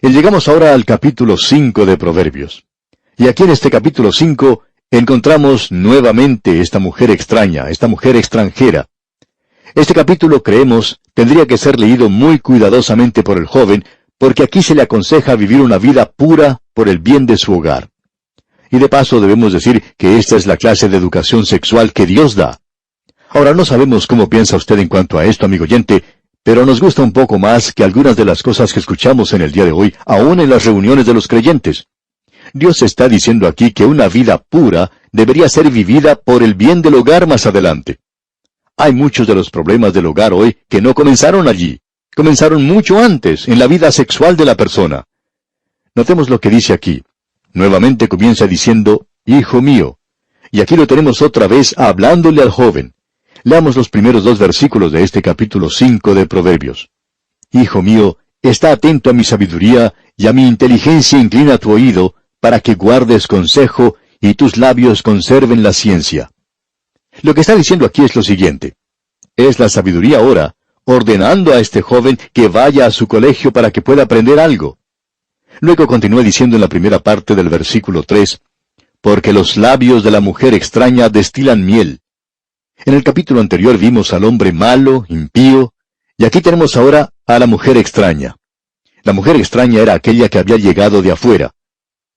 Y llegamos ahora al capítulo 5 de Proverbios. Y aquí en este capítulo 5 encontramos nuevamente esta mujer extraña, esta mujer extranjera. Este capítulo, creemos, tendría que ser leído muy cuidadosamente por el joven, porque aquí se le aconseja vivir una vida pura por el bien de su hogar. Y de paso debemos decir que esta es la clase de educación sexual que Dios da. Ahora, no sabemos cómo piensa usted en cuanto a esto, amigo oyente, pero nos gusta un poco más que algunas de las cosas que escuchamos en el día de hoy, aún en las reuniones de los creyentes. Dios está diciendo aquí que una vida pura debería ser vivida por el bien del hogar más adelante. Hay muchos de los problemas del hogar hoy que no comenzaron allí. Comenzaron mucho antes, en la vida sexual de la persona. Notemos lo que dice aquí. Nuevamente comienza diciendo, Hijo mío. Y aquí lo tenemos otra vez hablándole al joven. Leamos los primeros 2 versículos de este capítulo 5 de Proverbios. Hijo mío, está atento a mi sabiduría, y a mi inteligencia inclina tu oído, para que guardes consejo, y tus labios conserven la ciencia. Lo que está diciendo aquí es lo siguiente. Es la sabiduría ahora, ordenando a este joven que vaya a su colegio para que pueda aprender algo. Luego continúa diciendo en la primera parte del versículo 3, porque los labios de la mujer extraña destilan miel. En el capítulo anterior vimos al hombre malo, impío, y aquí tenemos ahora a la mujer extraña. La mujer extraña era aquella que había llegado de afuera.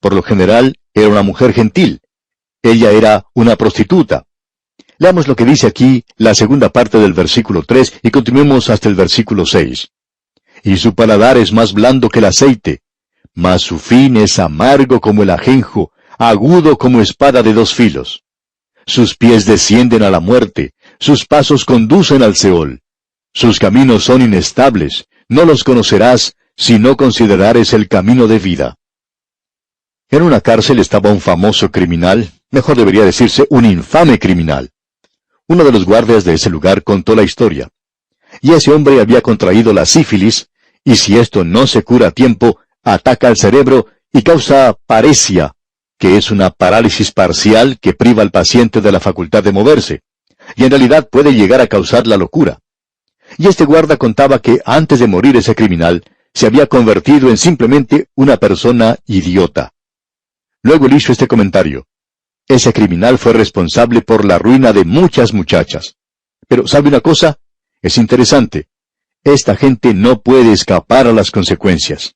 Por lo general, era una mujer gentil. Ella era una prostituta. Leamos lo que dice aquí la segunda parte del versículo 3 y continuemos hasta el versículo 6. Y su paladar es más blando que el aceite, mas su fin es amargo como el ajenjo, agudo como espada de 2 filos. Sus pies descienden a la muerte, sus pasos conducen al Seol. Sus caminos son inestables, no los conocerás si no considerares el camino de vida. En una cárcel estaba un famoso criminal, mejor debería decirse un infame criminal. Uno de los guardias de ese lugar contó la historia. Y ese hombre había contraído la sífilis, y si esto no se cura a tiempo, ataca al cerebro y causa paresia, que es una parálisis parcial que priva al paciente de la facultad de moverse, y en realidad puede llegar a causar la locura. Y este guarda contaba que antes de morir ese criminal, se había convertido en simplemente una persona idiota. Luego él hizo este comentario. Ese criminal fue responsable por la ruina de muchas muchachas. Pero, ¿sabe una cosa? Es interesante. Esta gente no puede escapar a las consecuencias.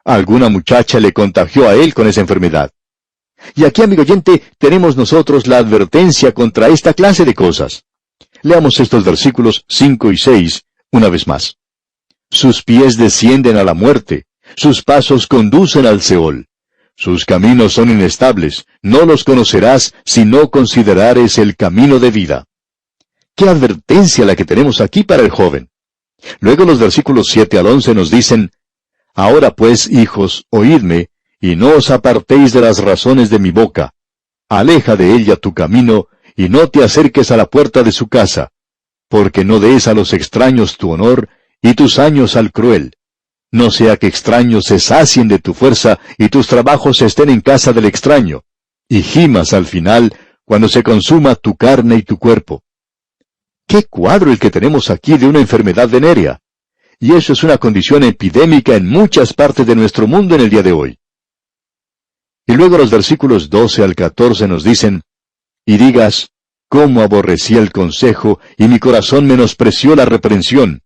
Alguna muchacha le contagió a él con esa enfermedad. Y aquí, amigo oyente, tenemos nosotros la advertencia contra esta clase de cosas. Leamos estos versículos 5 y 6 una vez más. Sus pies descienden a la muerte, sus pasos conducen al Seol. Sus caminos son inestables, no los conocerás si no considerares el camino de vida. ¡Qué advertencia la que tenemos aquí para el joven! Luego los versículos 7 al 11 nos dicen, Ahora pues, hijos, oídme, y no os apartéis de las razones de mi boca. Aleja de ella tu camino, y no te acerques a la puerta de su casa, porque no des a los extraños tu honor, y tus años al cruel. No sea que extraños se sacien de tu fuerza, y tus trabajos estén en casa del extraño, y gimas al final, cuando se consuma tu carne y tu cuerpo. ¡Qué cuadro el que tenemos aquí de una enfermedad venérea! Y eso es una condición epidémica en muchas partes de nuestro mundo en el día de hoy. Y luego los versículos 12 al 14 nos dicen, Y digas, cómo aborrecí el consejo, y mi corazón menospreció la reprensión.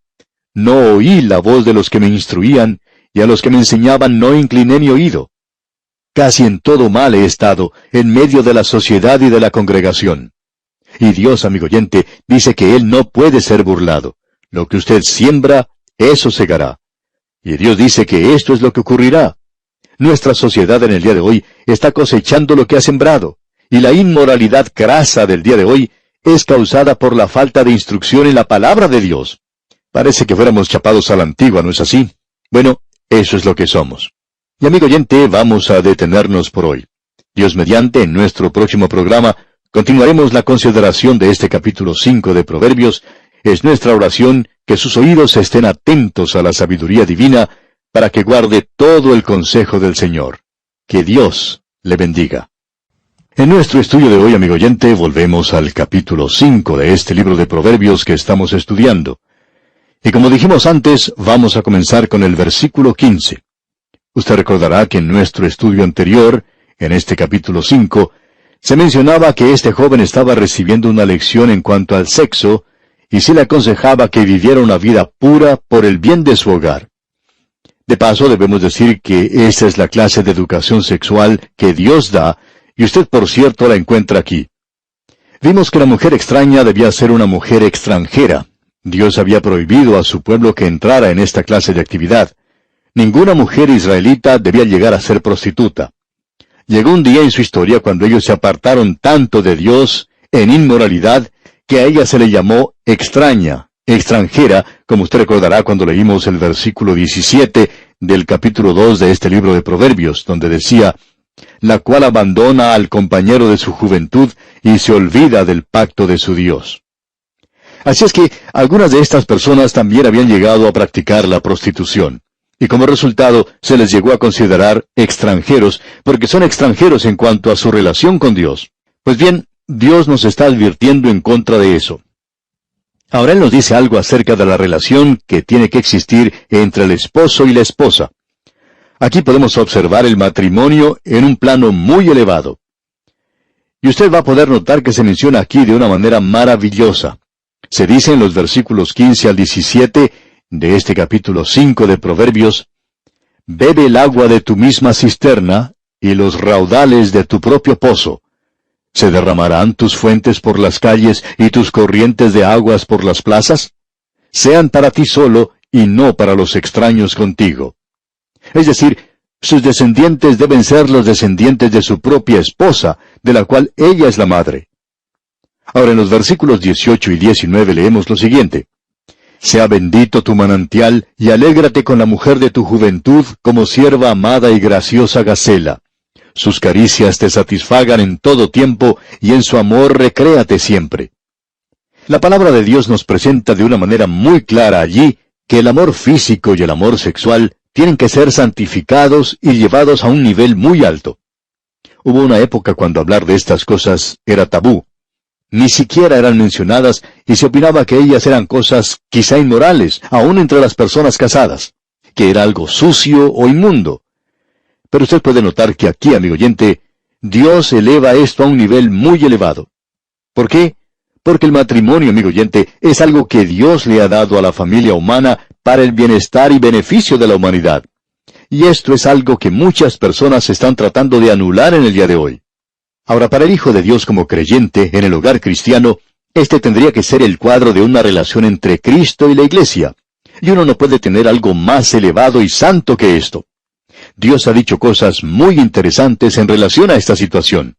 No oí la voz de los que me instruían, y a los que me enseñaban no incliné mi oído. Casi en todo mal he estado, en medio de la sociedad y de la congregación. Y Dios, amigo oyente, dice que Él no puede ser burlado. Lo que usted siembra, eso segará. Y Dios dice que esto es lo que ocurrirá. Nuestra sociedad en el día de hoy está cosechando lo que ha sembrado, y la inmoralidad crasa del día de hoy es causada por la falta de instrucción en la palabra de Dios. Parece que fuéramos chapados a la antigua, ¿no es así? Bueno, eso es lo que somos. Y amigo oyente, vamos a detenernos por hoy. Dios mediante, en nuestro próximo programa, continuaremos la consideración de este capítulo 5 de Proverbios. Es nuestra oración que sus oídos estén atentos a la sabiduría divina para que guarde todo el consejo del Señor. Que Dios le bendiga. En nuestro estudio de hoy, amigo oyente, volvemos al capítulo 5 de este libro de Proverbios que estamos estudiando. Y como dijimos antes, vamos a comenzar con el versículo 15. Usted recordará que en nuestro estudio anterior, en este capítulo 5, se mencionaba que este joven estaba recibiendo una lección en cuanto al sexo, y se le aconsejaba que viviera una vida pura por el bien de su hogar. De paso, debemos decir que esta es la clase de educación sexual que Dios da, y usted, por cierto, la encuentra aquí. Vimos que la mujer extraña debía ser una mujer extranjera. Dios había prohibido a su pueblo que entrara en esta clase de actividad. Ninguna mujer israelita debía llegar a ser prostituta. Llegó un día en su historia cuando ellos se apartaron tanto de Dios en inmoralidad que a ella se le llamó extraña, extranjera, como usted recordará cuando leímos el versículo 17 del capítulo 2 de este libro de Proverbios, donde decía, la cual abandona al compañero de su juventud y se olvida del pacto de su Dios. Así es que algunas de estas personas también habían llegado a practicar la prostitución. Y como resultado se les llegó a considerar extranjeros, porque son extranjeros en cuanto a su relación con Dios. Pues bien, Dios nos está advirtiendo en contra de eso. Ahora Él nos dice algo acerca de la relación que tiene que existir entre el esposo y la esposa. Aquí podemos observar el matrimonio en un plano muy elevado. Y usted va a poder notar que se menciona aquí de una manera maravillosa. Se dice en los versículos 15 al 17 de este capítulo 5 de Proverbios, bebe el agua de tu misma cisterna y los raudales de tu propio pozo. ¿Se derramarán tus fuentes por las calles y tus corrientes de aguas por las plazas? Sean para ti solo y no para los extraños contigo. Es decir, sus descendientes deben ser los descendientes de su propia esposa, de la cual ella es la madre. Ahora en los versículos 18 y 19 leemos lo siguiente. Sea bendito tu manantial, y alégrate con la mujer de tu juventud, como sierva amada y graciosa Gacela. Sus caricias te satisfagan en todo tiempo, y en su amor recréate siempre. La palabra de Dios nos presenta de una manera muy clara allí, que el amor físico y el amor sexual tienen que ser santificados y llevados a un nivel muy alto. Hubo una época cuando hablar de estas cosas era tabú. Ni siquiera eran mencionadas y se opinaba que ellas eran cosas quizá inmorales, aún entre las personas casadas, que era algo sucio o inmundo. Pero usted puede notar que aquí, amigo oyente, Dios eleva esto a un nivel muy elevado. ¿Por qué? Porque el matrimonio, amigo oyente, es algo que Dios le ha dado a la familia humana para el bienestar y beneficio de la humanidad. Y esto es algo que muchas personas están tratando de anular en el día de hoy. Ahora, para el Hijo de Dios como creyente en el hogar cristiano, este tendría que ser el cuadro de una relación entre Cristo y la Iglesia. Y uno no puede tener algo más elevado y santo que esto. Dios ha dicho cosas muy interesantes en relación a esta situación.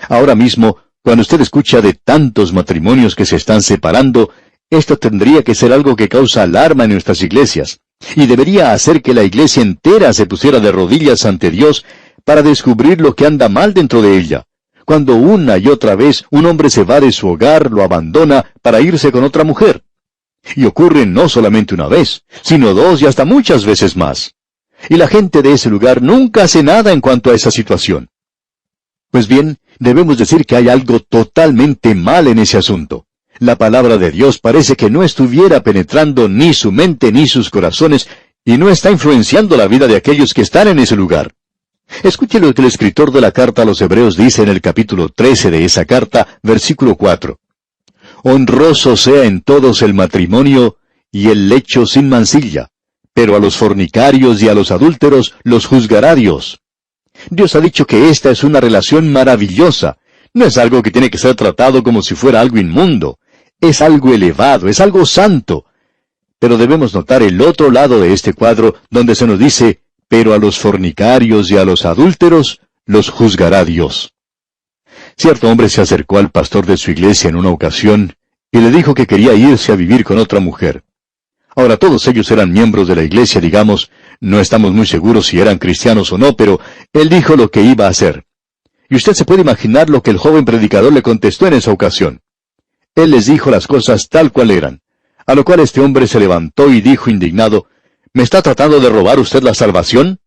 Ahora mismo, cuando usted escucha de tantos matrimonios que se están separando, esto tendría que ser algo que causa alarma en nuestras iglesias, y debería hacer que la iglesia entera se pusiera de rodillas ante Dios para descubrir lo que anda mal dentro de ella. Cuando una y otra vez un hombre se va de su hogar, lo abandona para irse con otra mujer. Y ocurre no solamente una vez, sino dos y hasta muchas veces más. Y la gente de ese lugar nunca hace nada en cuanto a esa situación. Pues bien, debemos decir que hay algo totalmente mal en ese asunto. La palabra de Dios parece que no estuviera penetrando ni su mente ni sus corazones, y no está influenciando la vida de aquellos que están en ese lugar. Escuche lo que el escritor de la carta a los Hebreos dice en el capítulo 13 de esa carta, versículo 4. Honroso sea en todos el matrimonio y el lecho sin mancilla, pero a los fornicarios y a los adúlteros los juzgará Dios. Dios ha dicho que esta es una relación maravillosa. No es algo que tiene que ser tratado como si fuera algo inmundo. Es algo elevado, es algo santo. Pero debemos notar el otro lado de este cuadro, donde se nos dice, pero a los fornicarios y a los adúlteros los juzgará Dios. Cierto hombre se acercó al pastor de su iglesia en una ocasión y le dijo que quería irse a vivir con otra mujer. Ahora, todos ellos eran miembros de la iglesia, digamos, no estamos muy seguros si eran cristianos o no, pero él dijo lo que iba a hacer. Y usted se puede imaginar lo que el joven predicador le contestó en esa ocasión. Él les dijo las cosas tal cual eran, a lo cual este hombre se levantó y dijo indignado, ¿me está tratando de robar usted la salvación?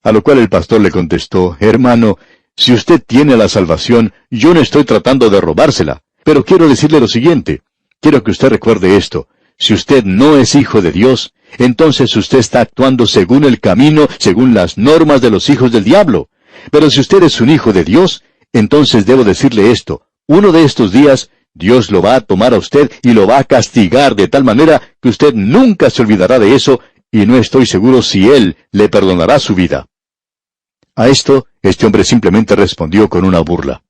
A lo cual el pastor le contestó, hermano, si usted tiene la salvación, yo no estoy tratando de robársela, pero quiero decirle lo siguiente, quiero que usted recuerde esto, si usted no es hijo de Dios, entonces usted está actuando según el camino, según las normas de los hijos del diablo. Pero si usted es un hijo de Dios, entonces debo decirle esto: uno de estos días, Dios lo va a tomar a usted y lo va a castigar de tal manera que usted nunca se olvidará de eso, y no estoy seguro si Él le perdonará su vida. A esto, este hombre simplemente respondió con una burla.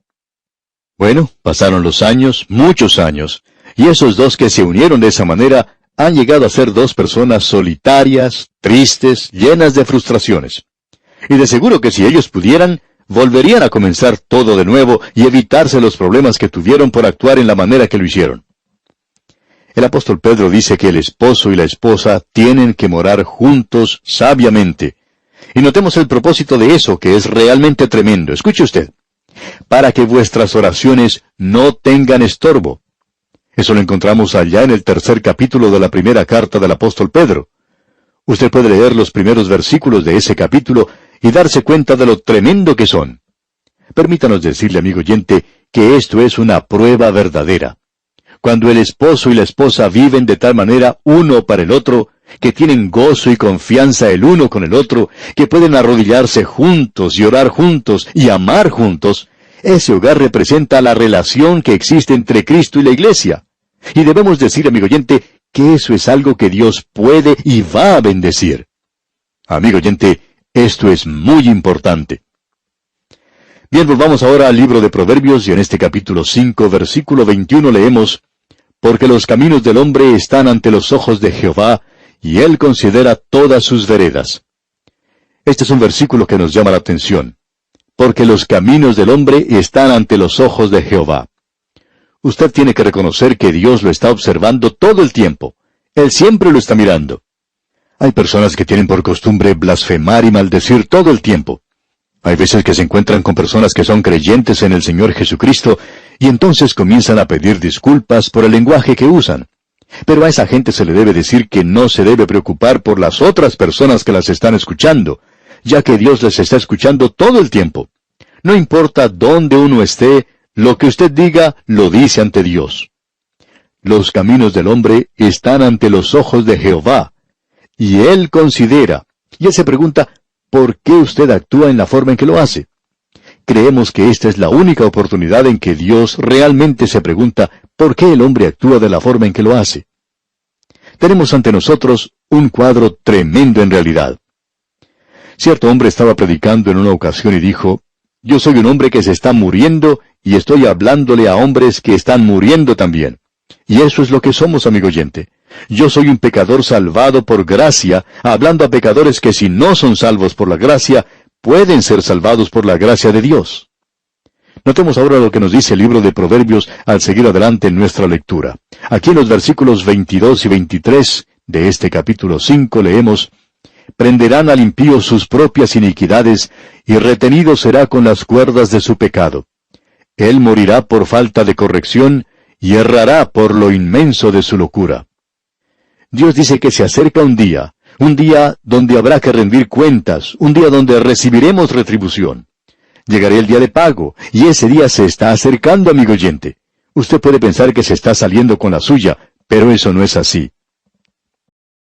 Bueno, pasaron los años, muchos años, y esos dos que se unieron de esa manera han llegado a ser dos personas solitarias, tristes, llenas de frustraciones. Y de seguro que si ellos pudieran, volverían a comenzar todo de nuevo y evitarse los problemas que tuvieron por actuar en la manera que lo hicieron. El apóstol Pedro dice que el esposo y la esposa tienen que morar juntos sabiamente. Y notemos el propósito de eso, que es realmente tremendo. Escuche usted: para que vuestras oraciones no tengan estorbo. Eso lo encontramos allá en el 3er capítulo de la primera carta del apóstol Pedro. Usted puede leer los primeros versículos de ese capítulo y darse cuenta de lo tremendo que son. Permítanos decirle, amigo oyente, que esto es una prueba verdadera. Cuando el esposo y la esposa viven de tal manera uno para el otro, que tienen gozo y confianza el uno con el otro, que pueden arrodillarse juntos y orar juntos y amar juntos, ese hogar representa la relación que existe entre Cristo y la iglesia. Y debemos decir, amigo oyente, que eso es algo que Dios puede y va a bendecir. Amigo oyente, esto es muy importante. Bien, volvamos ahora al libro de Proverbios, y en este capítulo 5, versículo 21 leemos: porque los caminos del hombre están ante los ojos de Jehová, y Él considera todas sus veredas. Este es un versículo que nos llama la atención. Porque los caminos del hombre están ante los ojos de Jehová. Usted tiene que reconocer que Dios lo está observando todo el tiempo. Él siempre lo está mirando. Hay personas que tienen por costumbre blasfemar y maldecir todo el tiempo. Hay veces que se encuentran con personas que son creyentes en el Señor Jesucristo, y entonces comienzan a pedir disculpas por el lenguaje que usan. Pero a esa gente se le debe decir que no se debe preocupar por las otras personas que las están escuchando, ya que Dios les está escuchando todo el tiempo. No importa dónde uno esté, lo que usted diga, lo dice ante Dios. Los caminos del hombre están ante los ojos de Jehová, y Él considera, y Él se pregunta, ¿por qué usted actúa en la forma en que lo hace? Creemos que esta es la única oportunidad en que Dios realmente se pregunta por qué el hombre actúa de la forma en que lo hace. Tenemos ante nosotros un cuadro tremendo en realidad. Cierto hombre estaba predicando en una ocasión y dijo: yo soy un hombre que se está muriendo y estoy hablándole a hombres que están muriendo también. Y eso es lo que somos, amigo oyente. Yo soy un pecador salvado por gracia, hablando a pecadores que si no son salvos por la gracia, pueden ser salvados por la gracia de Dios. Notemos ahora lo que nos dice el libro de Proverbios al seguir adelante en nuestra lectura. Aquí en los versículos 22 y 23 de este capítulo 5 leemos: prenderán al impío sus propias iniquidades, y retenido será con las cuerdas de su pecado. Él morirá por falta de corrección, y errará por lo inmenso de su locura. Dios dice que se acerca un día donde habrá que rendir cuentas, un día donde recibiremos retribución. Llegará el día de pago, y ese día se está acercando, amigo oyente. Usted puede pensar que se está saliendo con la suya, pero eso no es así.